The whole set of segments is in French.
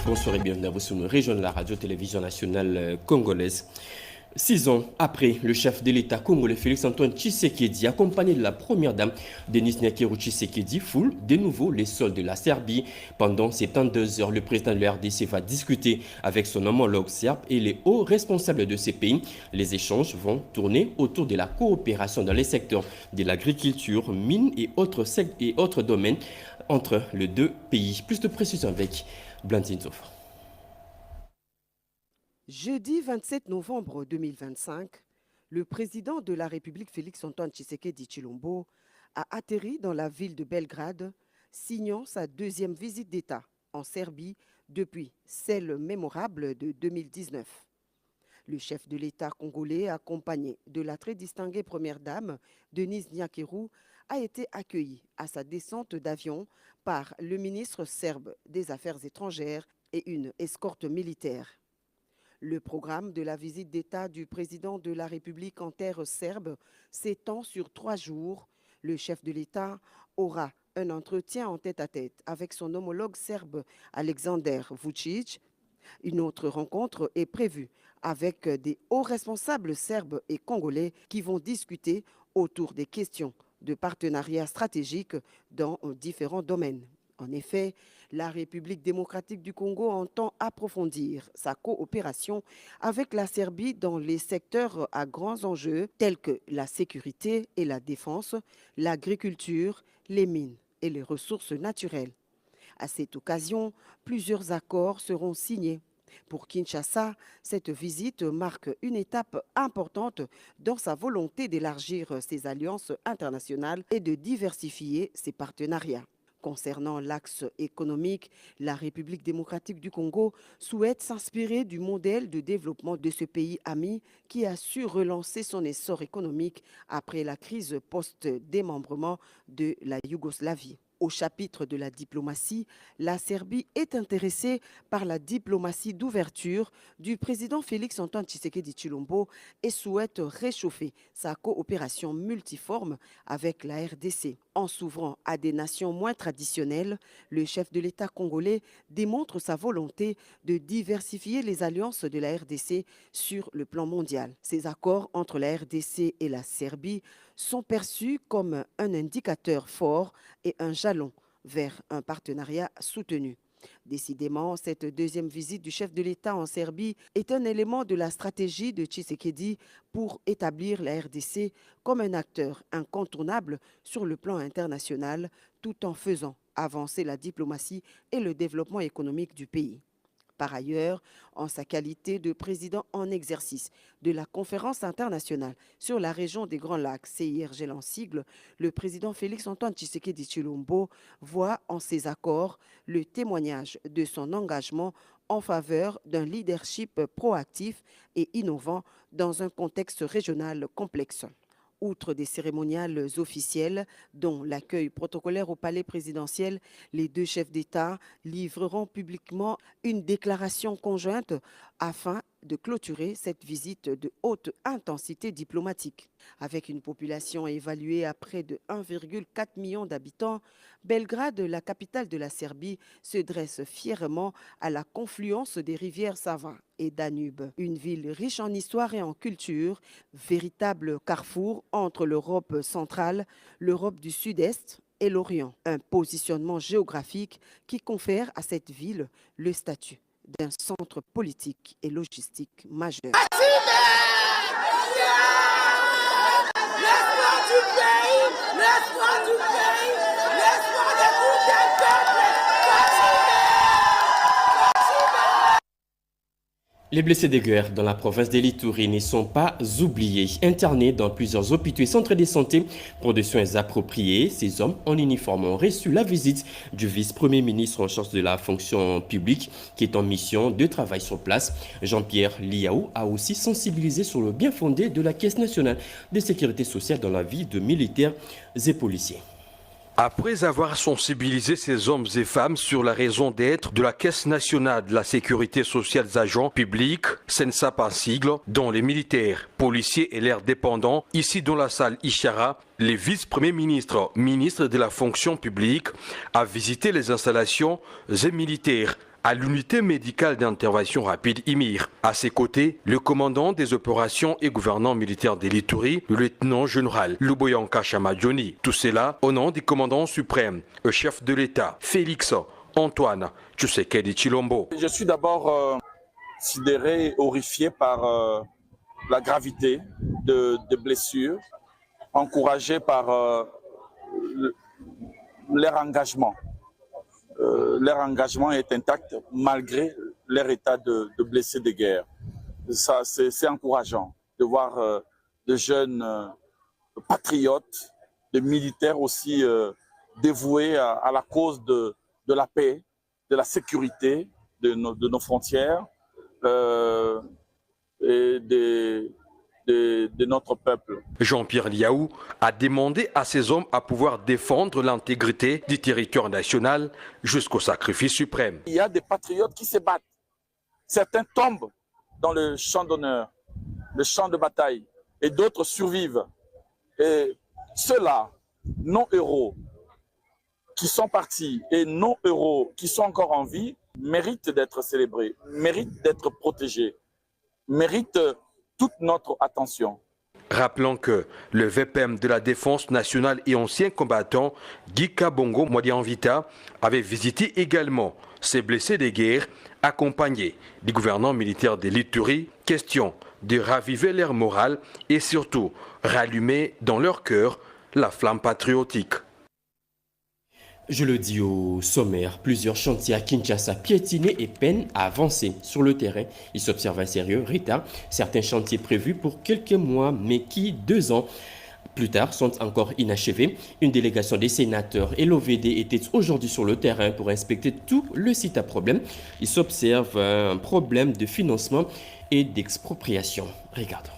Bonsoir et bienvenue à vous sur une région de la radio-télévision nationale congolaise. 6 ans après, le chef de l'État congolais Félix-Antoine Tshisekedi, accompagné de la première dame Denise Nyakeru Tshisekedi, foule de nouveau les sols de la Serbie. Pendant 72 heures, le président de la RDC va discuter avec son homologue serbe et les hauts responsables de ces pays. Les échanges vont tourner autour de la coopération dans les secteurs de l'agriculture, mines et autres domaines entre les deux pays. Plus de précision avec Blandine Zoff. Jeudi 27 novembre 2025, le président de la République Félix-Antoine Tshisekedi Tshilombo a atterri dans la ville de Belgrade, signant sa deuxième visite d'État en Serbie depuis celle mémorable de 2019. Le chef de l'État congolais, accompagné de la très distinguée première dame Denise Nyakeru, a été accueilli à sa descente d'avion par le ministre serbe des Affaires étrangères et une escorte militaire. Le programme de la visite d'État du président de la République en terre serbe s'étend sur 3 jours. Le chef de l'État aura un entretien en tête-à-tête avec son homologue serbe Alexander Vučić. Une autre rencontre est prévue avec des hauts responsables serbes et congolais qui vont discuter autour des questions de partenariat stratégique dans différents domaines. En effet, la République démocratique du Congo entend approfondir sa coopération avec la Serbie dans les secteurs à grands enjeux tels que la sécurité et la défense, l'agriculture, les mines et les ressources naturelles. À cette occasion, plusieurs accords seront signés. Pour Kinshasa, cette visite marque une étape importante dans sa volonté d'élargir ses alliances internationales et de diversifier ses partenariats. Concernant l'axe économique, la République démocratique du Congo souhaite s'inspirer du modèle de développement de ce pays ami qui a su relancer son essor économique après la crise post-démembrement de la Yougoslavie. Au chapitre de la diplomatie, la Serbie est intéressée par la diplomatie d'ouverture du président Félix-Antoine Tshisekedi Tshilombo et souhaite réchauffer sa coopération multiforme avec la RDC. En s'ouvrant à des nations moins traditionnelles, le chef de l'État congolais démontre sa volonté de diversifier les alliances de la RDC sur le plan mondial. Ces accords entre la RDC et la Serbie sont perçus comme un indicateur fort et un jalon vers un partenariat soutenu. Décidément, cette deuxième visite du chef de l'État en Serbie est un élément de la stratégie de Tshisekedi pour établir la RDC comme un acteur incontournable sur le plan international, tout en faisant avancer la diplomatie et le développement économique du pays. Par ailleurs, en sa qualité de président en exercice de la conférence internationale sur la région des Grands Lacs, CIRGL en sigle, le président Félix-Antoine Tshisekedi Tshilombo voit en ces accords le témoignage de son engagement en faveur d'un leadership proactif et innovant dans un contexte régional complexe. Outre des cérémoniales officielles, dont l'accueil protocolaire au palais présidentiel, les deux chefs d'État livreront publiquement une déclaration conjointe afin de clôturer cette visite de haute intensité diplomatique. Avec une population évaluée à près de 1,4 million d'habitants, Belgrade, la capitale de la Serbie, se dresse fièrement à la confluence des rivières Sava et Danube. Une ville riche en histoire et en culture, véritable carrefour entre l'Europe centrale, l'Europe du Sud-Est et l'Orient. Un positionnement géographique qui confère à cette ville le statut d'un centre politique et logistique majeur. Les blessés de guerre dans la province de l'Ituri ne sont pas oubliés. Internés dans plusieurs hôpitaux et centres de santé pour des soins appropriés, ces hommes en uniforme ont reçu la visite du vice-premier ministre en charge de la fonction publique qui est en mission de travail sur place. Jean-Pierre Liaou a aussi sensibilisé sur le bien fondé de la Caisse nationale de sécurité sociale dans la vie de militaires et policiers. Après avoir sensibilisé ces hommes et femmes sur la raison d'être de la Caisse nationale de la sécurité sociale des agents publics, CENSAP en sigle, dont les militaires, policiers et leurs dépendants, ici dans la salle Ishara, le vice-premier ministre, ministre de la fonction publique, a visité les installations et militaires à l'unité médicale d'intervention rapide IMIR. À ses côtés, le commandant des opérations et gouvernant militaire de l'Ituri, le lieutenant-général Luboyanka Chamadjoni. Tout cela au nom du commandant suprême, le chef de l'État, Félix Antoine Tshisekedi Tshilombo. Je suis d'abord sidéré et horrifié par la gravité de blessures, encouragé par leur engagement. Leur engagement est intact malgré leur état de blessés de guerre. Ça, c'est encourageant de voir de jeunes patriotes, de militaires aussi dévoués à la cause de la paix, de la sécurité de nos frontières et de notre peuple. Jean-Pierre Liaou a demandé à ces hommes à pouvoir défendre l'intégrité du territoire national jusqu'au sacrifice suprême. Il y a des patriotes qui se battent. Certains tombent dans le champ d'honneur, le champ de bataille, et d'autres survivent. Et ceux-là, non-héros, qui sont partis et non-héros qui sont encore en vie, méritent d'être célébrés, méritent d'être protégés, méritent toute notre attention. Rappelons que le VPM de la Défense nationale et ancien combattant Guy Kabongo Mwadianvita avait visité également ces blessés de guerre accompagnés du gouvernement militaire de l'Ituri. Question de raviver leur morale et surtout rallumer dans leur cœur la flamme patriotique. Je le dis au sommaire, plusieurs chantiers à Kinshasa piétinés et peinent à avancer. Sur le terrain, il s'observe un sérieux retard. Certains chantiers prévus pour quelques mois, mais qui, 2 ans plus tard, sont encore inachevés. Une délégation des sénateurs et l'OVD était aujourd'hui sur le terrain pour inspecter tout le site à problème. Il s'observe un problème de financement et d'expropriation. Regardons.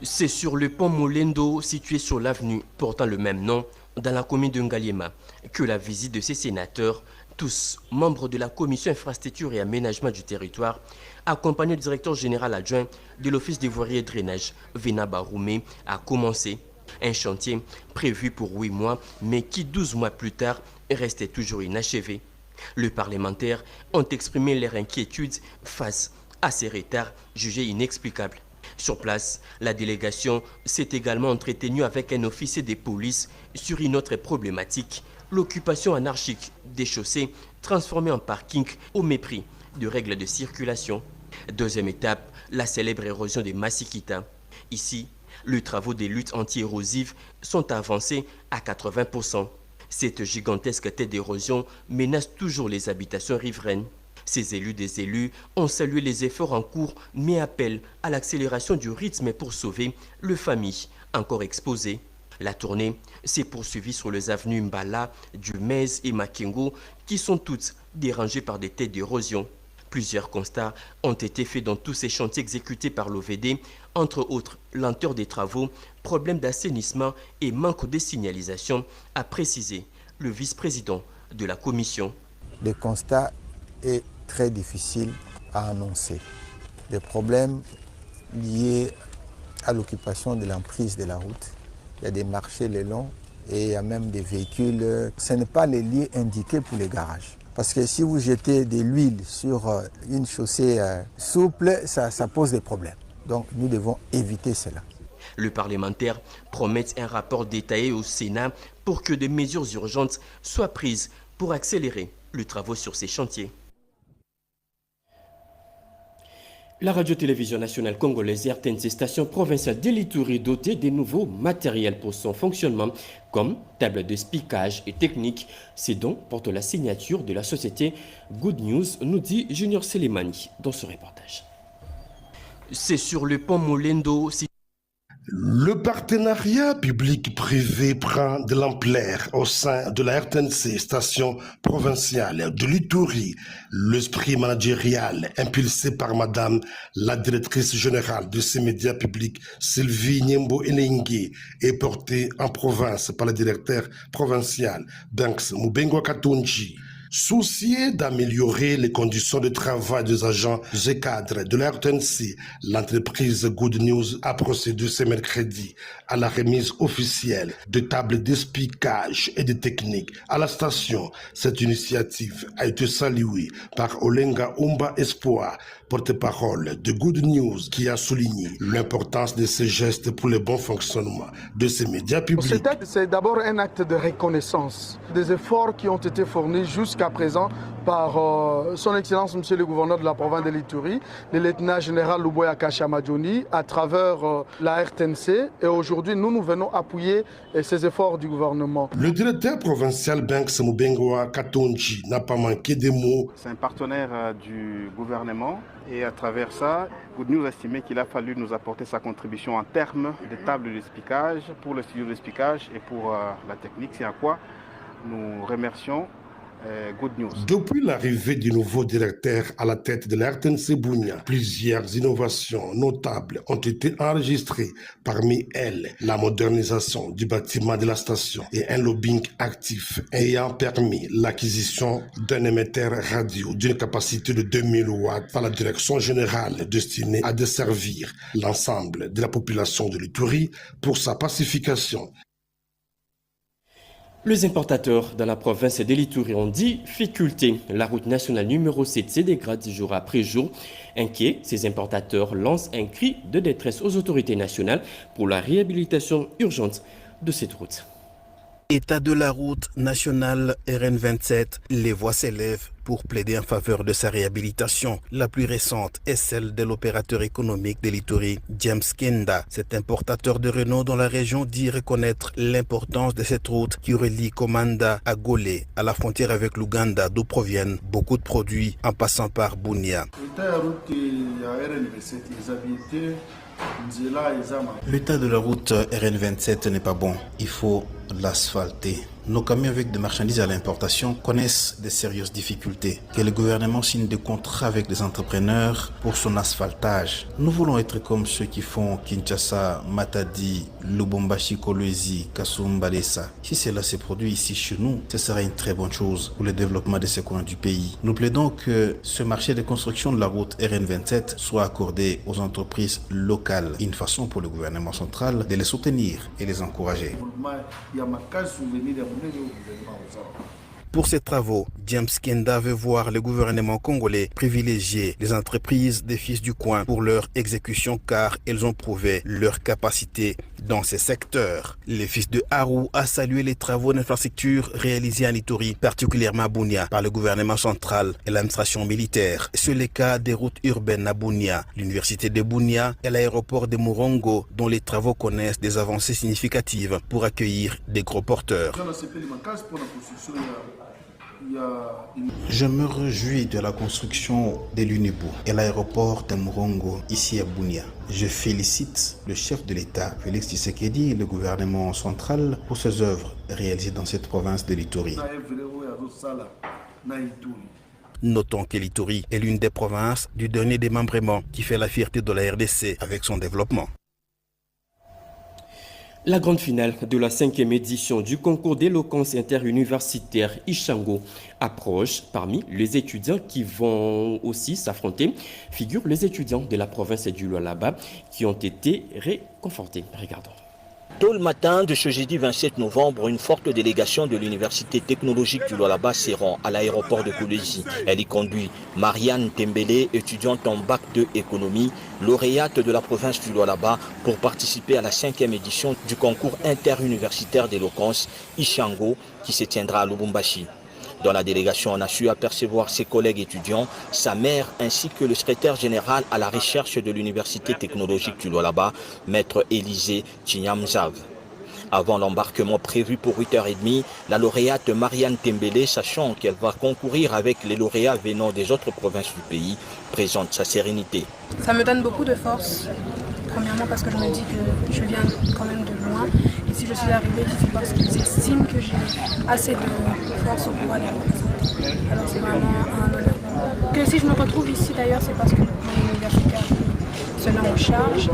C'est sur le pont Molendo, situé sur l'avenue portant le même nom, dans la commune de Ngaliema, que la visite de ces sénateurs, tous membres de la commission infrastructure et aménagement du territoire, accompagnés du directeur général adjoint de l'office des voiries et drainage, Vena Baroumé, a commencé. Un chantier prévu pour 8 mois, mais qui 12 mois plus tard restait toujours inachevé. Les parlementaires ont exprimé leur inquiétude face à ces retards jugés inexplicables. Sur place, la délégation s'est également entretenue avec un officier de police sur une autre problématique, l'occupation anarchique des chaussées transformée en parking au mépris de règles de circulation. Deuxième étape, la célèbre érosion des Massikita. Ici, les travaux des luttes anti-érosives sont avancés à 80%. Cette gigantesque tête d'érosion menace toujours les habitations riveraines. Ces élus des élus ont salué les efforts en cours, mais appellent à l'accélération du rythme pour sauver les familles encore exposées. La tournée s'est poursuivie sur les avenues Mbala, Dumez et Makengo, qui sont toutes dérangées par des têtes d'érosion. Plusieurs constats ont été faits dans tous ces chantiers exécutés par l'OVD, entre autres lenteur des travaux, problème d'assainissement et manque de signalisation, a précisé le vice-président de la commission. Le constat est très difficile à annoncer. Des problèmes liés à l'occupation de l'emprise de la route. Il y a des marchés le long et il y a même des véhicules. Ce n'est pas les lieux indiqués pour les garages. Parce que si vous jetez de l'huile sur une chaussée souple, ça pose des problèmes. Donc nous devons éviter cela. Le parlementaire promet un rapport détaillé au Sénat pour que des mesures urgentes soient prises pour accélérer les travaux sur ces chantiers. La radio-télévision nationale congolaise RTNC Station provinciale de l'Ituri dotée des nouveaux matériels pour son fonctionnement comme table de spickage et technique. Ces dons portent la signature de la société Good News, nous dit Junior Selemani dans ce reportage. C'est sur le pont Molendo. Le partenariat public-privé prend de l'ampleur au sein de la RTNC, station provinciale de l'Ituri. L'esprit managérial impulsé par Madame la directrice générale de ces médias publics, Sylvie Nyembo Enengi, est porté en province par le directeur provincial Banks Mubengo Katunji. Soucié d'améliorer les conditions de travail des agents et cadres de la RTNC, l'entreprise Good News a procédé ce mercredi à la remise officielle de tables d'expliquage et de techniques à la station. Cette initiative a été saluée par Olenga Umba Espoir, porte-parole de Good News, qui a souligné l'importance de ces gestes pour le bon fonctionnement de ces médias publics. Cet acte, c'est d'abord un acte de reconnaissance des efforts qui ont été fournis jusqu'à présent par son Excellence Monsieur le Gouverneur de la province de l'Ituri, le lieutenant général Luboya Kashamadjoni, à travers la RTNC. Et aujourd'hui, nous venons appuyer ces efforts du gouvernement. Le directeur provincial Banks Mubengoa Katonji n'a pas manqué de mots. C'est un partenaire du gouvernement et à travers ça, Good News a estimé qu'il a fallu nous apporter sa contribution en termes de tables d'expliquage pour le studio d'expliquage et pour la technique. C'est à quoi nous remercions Good News. Depuis l'arrivée du nouveau directeur à la tête de la RTNC Bunia, plusieurs innovations notables ont été enregistrées. Parmi elles, la modernisation du bâtiment de la station et un lobbying actif ayant permis l'acquisition d'un émetteur radio d'une capacité de 2000 watts par la direction générale destinée à desservir l'ensemble de la population de l'Ituri pour sa pacification. Les importateurs dans la province de l'Ituri ont difficulté. La route nationale numéro 7 se dégrade jour après jour. Inquiets, ces importateurs lancent un cri de détresse aux autorités nationales pour la réhabilitation urgente de cette route. État de la route nationale RN27, les voix s'élèvent pour plaider en faveur de sa réhabilitation. La plus récente est celle de l'opérateur économique de l'Ituri, James Kenda. Cet importateur de Renault dans la région dit reconnaître l'importance de cette route qui relie Komanda à Golé, à la frontière avec l'Ouganda, d'où proviennent beaucoup de produits en passant par Bunia. L'état de la route RN27 n'est pas bon. Il faut l'asphalter. Nos camions avec des marchandises à l'importation connaissent de sérieuses difficultés. Que le gouvernement signe des contrats avec des entrepreneurs pour son asphaltage. Nous voulons être comme ceux qui font Kinshasa, Matadi, Lubumbashi, Kolwezi, Kasum, Balesa. Si cela se produit ici chez nous, ce sera une très bonne chose pour le développement de ce coin du pays. Nous plaidons que ce marché de construction de la route RN27 soit accordé aux entreprises locales. Une façon pour le gouvernement central de les soutenir et les encourager. Pour ces travaux, James Kenda veut voir le gouvernement congolais privilégier les entreprises des fils du coin pour leur exécution car elles ont prouvé leur capacité dans ces secteurs. Les fils de Haru a salué les travaux d'infrastructure réalisés en Ituri, particulièrement à Bunia, par le gouvernement central et l'administration militaire. C'est le cas des routes urbaines à Bunia, l'université de Bunia et l'aéroport de Murongo, dont les travaux connaissent des avancées significatives pour accueillir des gros porteurs. Je me réjouis de la construction de l'Unibu et l'aéroport de Murongo ici à Bunia. Je félicite le chef de l'État, Félix Tshisekedi, et le gouvernement central pour ses œuvres réalisées dans cette province de l'Ituri. Notons que l'Ituri est l'une des provinces du dernier démembrement qui fait la fierté de la RDC avec son développement. La grande finale de la 5e édition du concours d'éloquence interuniversitaire Ishango approche. Parmi les étudiants qui vont aussi s'affronter figurent les étudiants de la province du Lualaba qui ont été réconfortés. Regardons. Tôt le matin de ce jeudi 27 novembre, une forte délégation de l'Université technologique du Lualaba se rend à l'aéroport de Kolwezi. Elle y conduit Marianne Tembele, étudiante en bac 2 économie, lauréate de la province du Lualaba, pour participer à la 5e édition du concours interuniversitaire d'éloquence Ishango qui se tiendra à Lubumbashi. Dans la délégation, on a su apercevoir ses collègues étudiants, sa mère ainsi que le secrétaire général à la recherche de l'Université technologique du Lualaba, maître Élisée Chinyamzav. Avant l'embarquement prévu pour 8h30, la lauréate Marianne Tembele, sachant qu'elle va concourir avec les lauréats venant des autres provinces du pays, présente sa sérénité. Ça me donne beaucoup de force. Premièrement parce que je me dis que je viens quand même de loin. Et si je suis arrivée ici, c'est parce qu'ils estiment que j'ai assez de force pour pouvoir les représenter. Alors c'est vraiment un honneur. Que si je me retrouve ici d'ailleurs, c'est parce que mon université a cela en charge.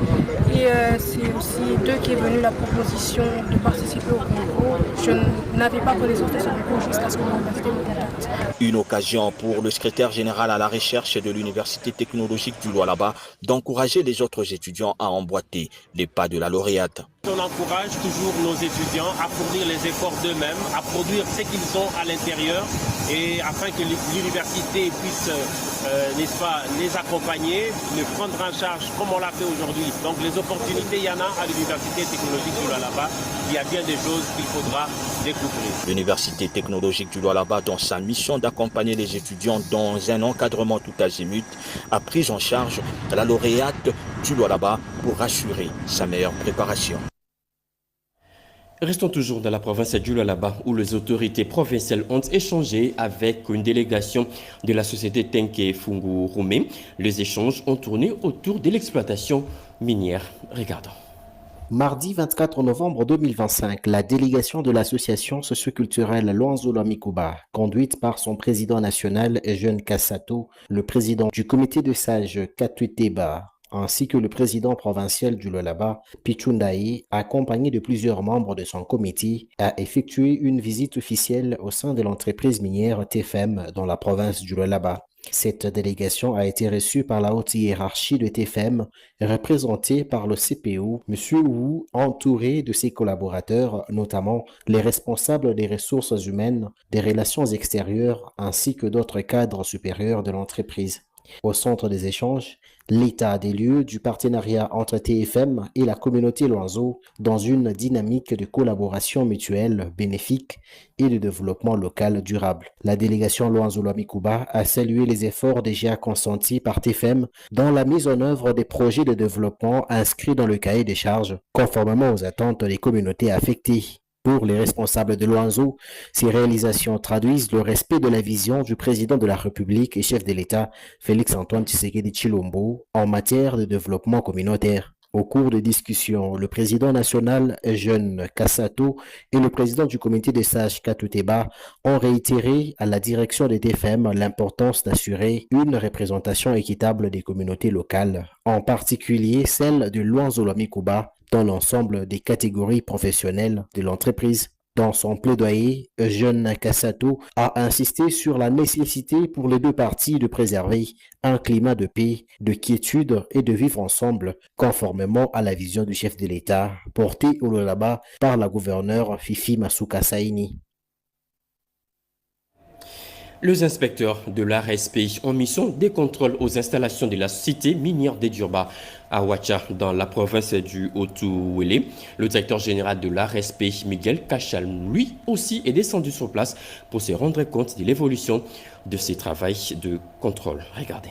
Et c'est aussi d'eux qui est venue la proposition de participer au concours. Je n'avais pas connaissance de ce concours jusqu'à ce que l'université me contacte. Une occasion pour le secrétaire général à la recherche de l'Université technologique du Lualaba d'encourager les autres étudiants à emboîter les pas de la lauréate. On encourage toujours nos étudiants à fournir les efforts d'eux-mêmes, à produire ce qu'ils ont à l'intérieur et afin que l'université puisse, n'est-ce pas, les accompagner, les prendre en charge comme on l'a fait aujourd'hui. Donc les opportunités, il y en a à l'Université technologique du Lualaba. Il y a bien des choses qu'il faudra découvrir. L'Université technologique du Lualaba, dans sa mission d'accompagner les étudiants dans un encadrement tout azimut, a pris en charge la lauréate du Lualaba pour assurer sa meilleure préparation. Restons toujours dans la province du Lualaba où les autorités provinciales ont échangé avec une délégation de la société Tenke Fungu Rumé. Les échanges ont tourné autour de l'exploitation minière. Regardons. Mardi 24 novembre 2025, la délégation de l'association socioculturelle Luanzo Mikuba, conduite par son président national Jeune Kassato, le président du comité de sages Katweteba, ainsi que le président provincial du Lualaba, Pichundaï, accompagné de plusieurs membres de son comité, a effectué une visite officielle au sein de l'entreprise minière TFM dans la province du Lualaba. Cette délégation a été reçue par la haute hiérarchie de TFM, représentée par le CPO, M. Wu, entouré de ses collaborateurs, notamment les responsables des ressources humaines, des relations extérieures, ainsi que d'autres cadres supérieurs de l'entreprise. Au centre des échanges, l'état des lieux du partenariat entre TFM et la communauté Luanzo dans une dynamique de collaboration mutuelle bénéfique et de développement local durable. La délégation Luanzo Mikuba a salué les efforts déjà consentis par TFM dans la mise en œuvre des projets de développement inscrits dans le cahier des charges, conformément aux attentes des communautés affectées. Pour les responsables de Luanzo, ces réalisations traduisent le respect de la vision du président de la République et chef de l'État, Félix-Antoine Tshisekedi Tshilombo, en matière de développement communautaire. Au cours de discussions, le président national Jeune Kassato et le président du comité des sages Katweteba ont réitéré à la direction des TFM l'importance d'assurer une représentation équitable des communautés locales, en particulier celle de Luanzo Mikuba, dans l'ensemble des catégories professionnelles de l'entreprise. Dans son plaidoyer, Jeune Kassato a insisté sur la nécessité pour les deux parties de préserver un climat de paix, de quiétude et de vivre ensemble, conformément à la vision du chef de l'État, portée au Lualaba par la gouverneure Fifi Masuka Saini. Les inspecteurs de l'ARSP ont mis des contrôles aux installations de la cité minière d'Edurba à Ouacha, dans la province du Haut-Ouélé. Le directeur général de l'ARSP, Miguel Cachal, lui aussi est descendu sur place pour se rendre compte de l'évolution de ces travaux de contrôle. Regardez.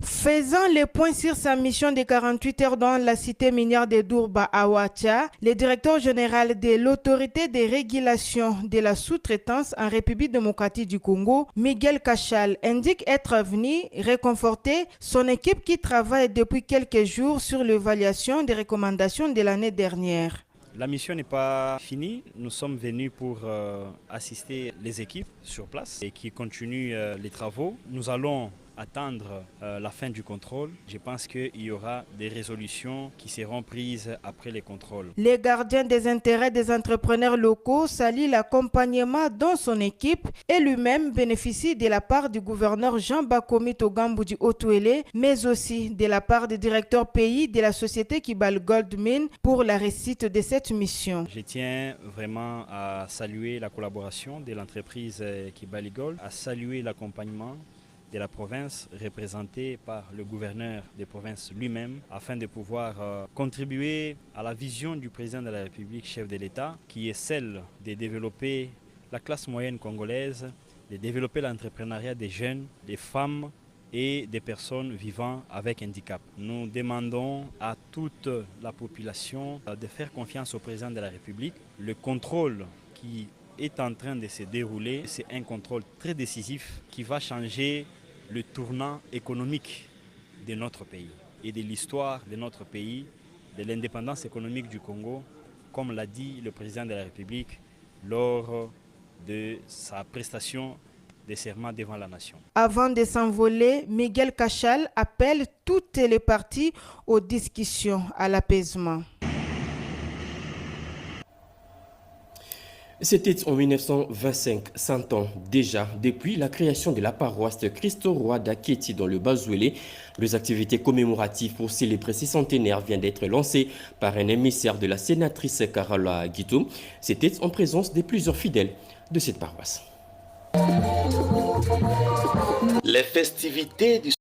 Faisant le point sur sa mission de 48 heures dans la cité minière de Dourba à Ouacha, le directeur général de l'autorité de régulation de la sous-traitance en République démocratique du Congo, Miguel Cachal, indique être venu réconforter son équipe qui travaille depuis quelques jours sur l'évaluation des recommandations de l'année dernière. La mission n'est pas finie. Nous sommes venus pour assister les équipes sur place et qui continuent les travaux. Nous allons attendre la fin du contrôle. Je pense qu'il y aura des résolutions qui seront prises après les contrôles. Les gardiens des intérêts des entrepreneurs locaux saluent l'accompagnement dont son équipe et lui-même bénéficie de la part du gouverneur Jean Bakomi Togambu du Haut-Ouélé, mais aussi de la part du directeur pays de la société Kibal Goldmine pour la réussite de cette mission. Je tiens vraiment à saluer la collaboration de l'entreprise Kibali Gold, à saluer l'accompagnement de la province représentée par le gouverneur des provinces lui-même afin de pouvoir contribuer à la vision du président de la République, chef de l'État, qui est celle de développer la classe moyenne congolaise, de développer l'entrepreneuriat des jeunes, des femmes et des personnes vivant avec handicap. Nous demandons à toute la population de faire confiance au président de la République. Le contrôle qui est en train de se dérouler, c'est un contrôle très décisif qui va changer le tournant économique de notre pays et de l'histoire de notre pays, de l'indépendance économique du Congo, comme l'a dit le président de la République lors de sa prestation des serments devant la nation. Avant de s'envoler, Miguel Cachal appelle toutes les parties aux discussions, à l'apaisement. C'était en 1925, 100 ans déjà, depuis la création de la paroisse de Christ-Roi d'Aketi dans le Bazouélé. Les activités commémoratives pour célébrer ces centenaires viennent d'être lancées par un émissaire de la sénatrice Carola Guito. C'était en présence de plusieurs fidèles de cette paroisse. Les festivités du